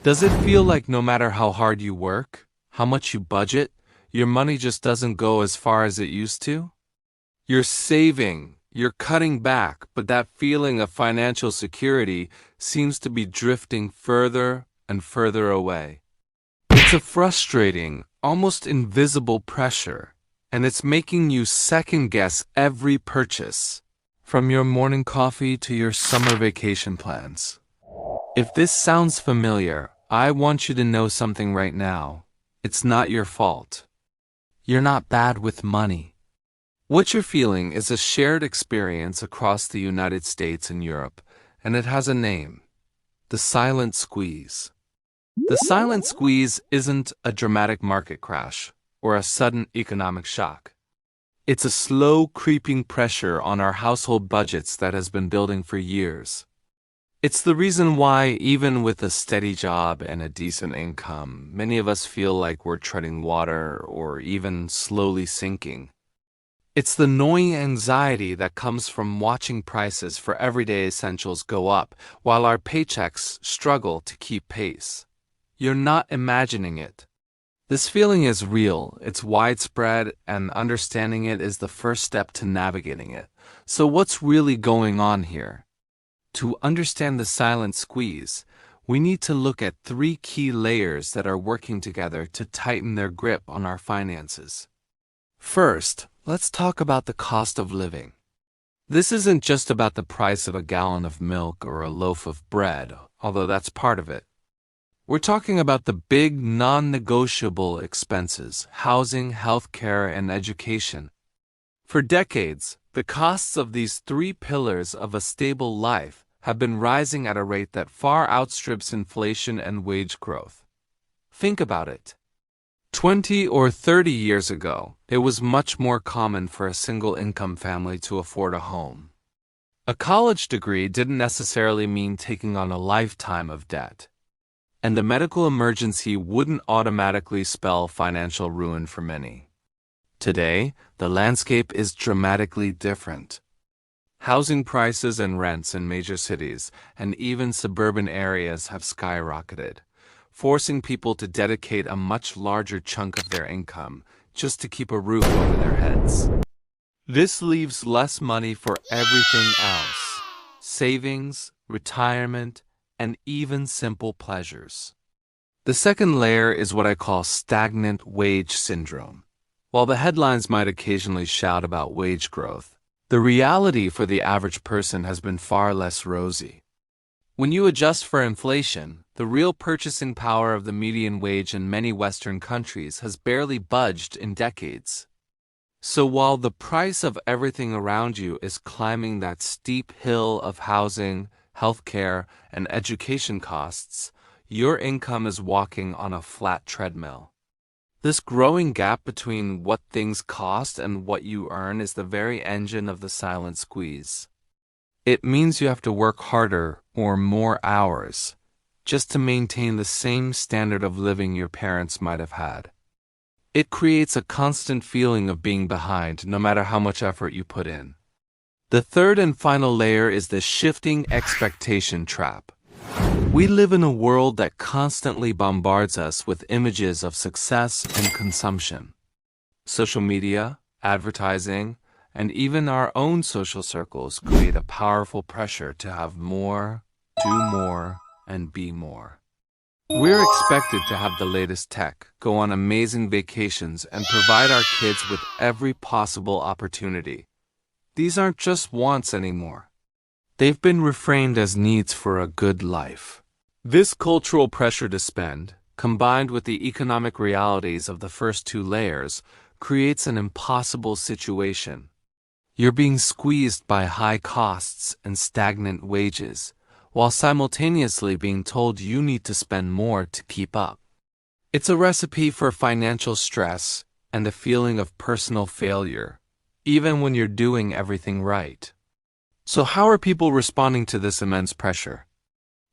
Does it feel like no matter how hard you work, how much you budget, your money just doesn't go as far as it used to? You're saving, you're cutting back, but that feeling of financial security seems to be drifting further and further away. It's a frustrating, almost invisible pressure, and it's making you second-guess every purchase, from your morning coffee to your summer vacation plans. If this sounds familiar, I want you to know something right now. It's not your fault. You're not bad with money. What you're feeling is a shared experience across the United States and Europe, and it has a name: the silent squeeze. The silent squeeze isn't a dramatic market crash or a sudden economic shock. It's a slow, creeping pressure on our household budgets that has been building for years. It's the reason why, even with a steady job and a decent income, many of us feel like we're treading water or even slowly sinking. It's the gnawing anxiety that comes from watching prices for everyday essentials go up while our paychecks struggle to keep pace. You're not imagining it. This feeling is real, it's widespread, and understanding it is the first step to navigating it. So what's really going on here? To understand the silent squeeze, we need to look at three key layers that are working together to tighten their grip on our finances. First, let's talk about the cost of living. This isn't just about the price of a gallon of milk or a loaf of bread, although that's part of it. We're talking about the big non-negotiable expenses: housing, healthcare, and education. For decades, the costs of these three pillars of a stable life have been rising at a rate that far outstrips inflation and wage growth. Think about it. 20 or 30 years ago, it was much more common for a single-income family to afford a home. A college degree didn't necessarily mean taking on a lifetime of debt. And a medical emergency wouldn't automatically spell financial ruin for many. Today, the landscape is dramatically different. Housing prices and rents in major cities and even suburban areas have skyrocketed, forcing people to dedicate a much larger chunk of their income just to keep a roof over their heads. This leaves less money for everything else: savings, retirement, and even simple pleasures. The second layer is what I call stagnant wage syndrome. While the headlines might occasionally shout about wage growth, the reality for the average person has been far less rosy. When you adjust for inflation, the real purchasing power of the median wage in many Western countries has barely budged in decades. So while the price of everything around you is climbing that steep hill of housing, healthcare, and education costs, your income is walking on a flat treadmill. This growing gap between what things cost and what you earn is the very engine of the silent squeeze. It means you have to work harder or more hours just to maintain the same standard of living your parents might have had. It creates a constant feeling of being behind no matter how much effort you put in. The third and final layer is the shifting expectation trap. We live in a world that constantly bombards us with images of success and consumption. Social media, advertising, and even our own social circles create a powerful pressure to have more, do more, and be more. We're expected to have the latest tech, go on amazing vacations, and provide our kids with every possible opportunity. These aren't just wants anymore. They've been reframed as needs for a good life. This cultural pressure to spend, combined with the economic realities of the first two layers, creates an impossible situation. You're being squeezed by high costs and stagnant wages, while simultaneously being told you need to spend more to keep up. It's a recipe for financial stress and a feeling of personal failure, even when you're doing everything right. So how are people responding to this immense pressure?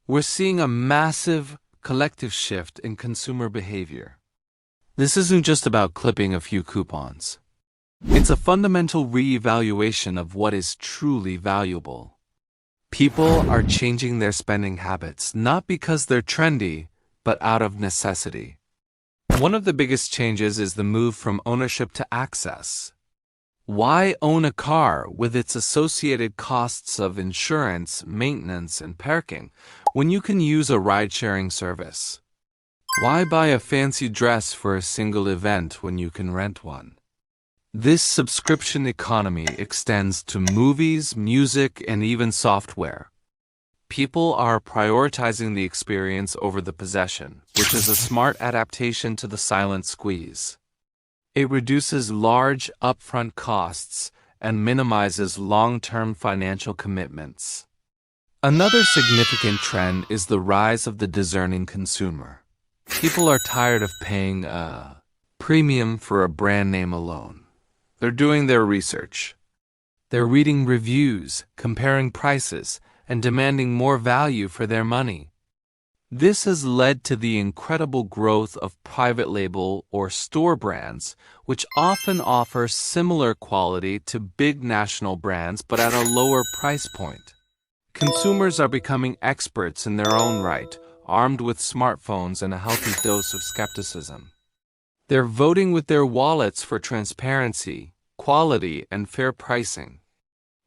We're seeing a massive collective shift in consumer behavior. This isn't just about clipping a few coupons. It's a fundamental reevaluation of what is truly valuable. People are changing their spending habits not because they're trendy, but out of necessity. One of the biggest changes is the move from ownership to access. Why own a car with its associated costs of insurance, maintenance, and parking when you can use a ride-sharing service? Why buy a fancy dress for a single event when you can rent one? This subscription economy extends to movies, music, and even software. People are prioritizing the experience over the possession, which is a smart adaptation to the silent squeeze. It reduces large upfront costs and minimizes long-term financial commitments. Another significant trend is the rise of the discerning consumer. People are tired of paying a premium for a brand name alone. They're doing their research. They're reading reviews, comparing prices, and demanding more value for their money. This has led to the incredible growth of private label or store brands, which often offer similar quality to big national brands but at a lower price point. Consumers are becoming experts in their own right, armed with smartphones and a healthy dose of skepticism. They're voting with their wallets for transparency, quality, and fair pricing.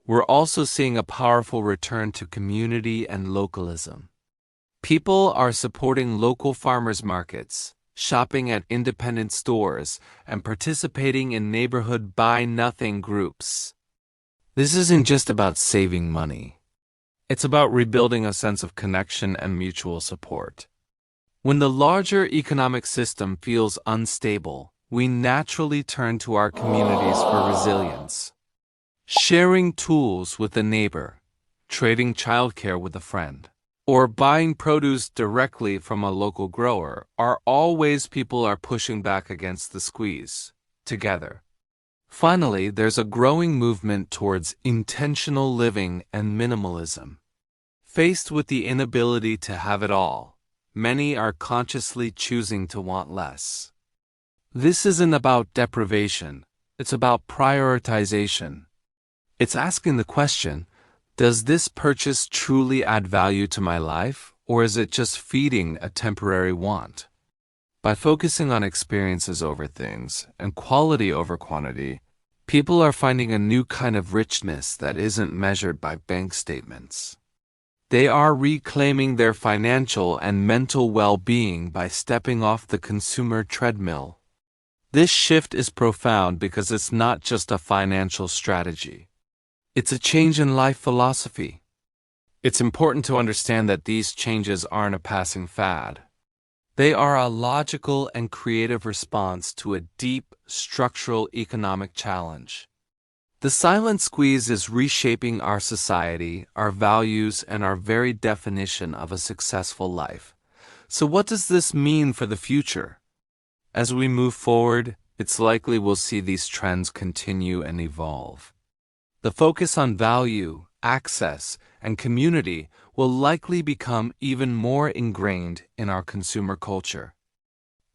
We're also seeing a powerful return to community and localism. People are supporting local farmers markets, shopping at independent stores, and participating in neighborhood buy-nothing groups. This isn't just about saving money. It's about rebuilding a sense of connection and mutual support. When the larger economic system feels unstable, we naturally turn to our communities for resilience. Sharing tools with a neighbor, trading childcare with a friend, or buying produce directly from a local grower are all ways people are pushing back against the squeeze, together. Finally, there's a growing movement towards intentional living and minimalism. Faced with the inability to have it all, many are consciously choosing to want less. This isn't about deprivation, it's about prioritization. It's asking the question, does this purchase truly add value to my life, or is it just feeding a temporary want? By focusing on experiences over things and quality over quantity, people are finding a new kind of richness that isn't measured by bank statements. They are reclaiming their financial and mental well-being by stepping off the consumer treadmill. This shift is profound because it's not just a financial strategy. It's a change in life philosophy. It's important to understand that these changes aren't a passing fad. They are a logical and creative response to a deep, structural economic challenge. The silent squeeze is reshaping our society, our values, and our very definition of a successful life. So what does this mean for the future? As we move forward, it's likely we'll see these trends continue and evolve. The focus on value, access, and community will likely become even more ingrained in our consumer culture.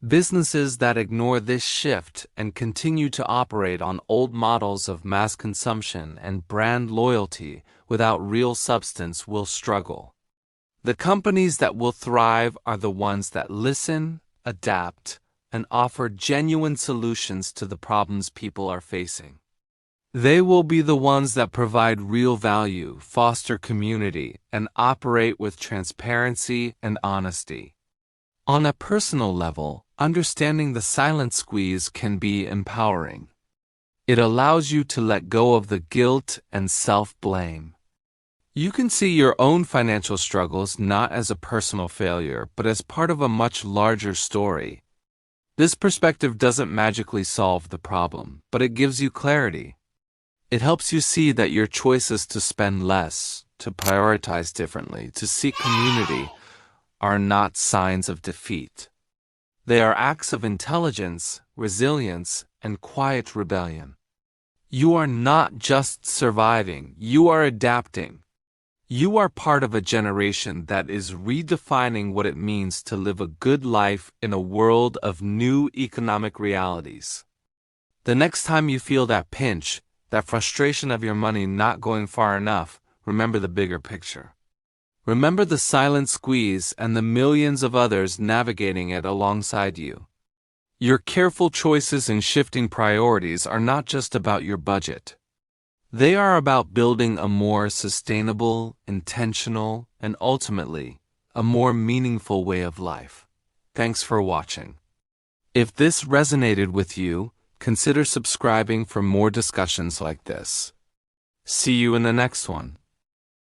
Businesses that ignore this shift and continue to operate on old models of mass consumption and brand loyalty without real substance will struggle. The companies that will thrive are the ones that listen, adapt, and offer genuine solutions to the problems people are facing. They will be the ones that provide real value, foster community, and operate with transparency and honesty. On a personal level, understanding the silent squeeze can be empowering. It allows you to let go of the guilt and self-blame. You can see your own financial struggles not as a personal failure, but as part of a much larger story. This perspective doesn't magically solve the problem, but it gives you clarity. It helps you see that your choices to spend less, to prioritize differently, to seek community, are not signs of defeat. They are acts of intelligence, resilience, and quiet rebellion. You are not just surviving, you are adapting. You are part of a generation that is redefining what it means to live a good life in a world of new economic realities. The next time you feel that pinch, that frustration of your money not going far enough, remember the bigger picture. Remember the silent squeeze and the millions of others navigating it alongside you. Your careful choices and shifting priorities are not just about your budget. They are about building a more sustainable, intentional, and ultimately, a more meaningful way of life. Thanks for watching. If this resonated with you, consider subscribing for more discussions like this. See you in the next one.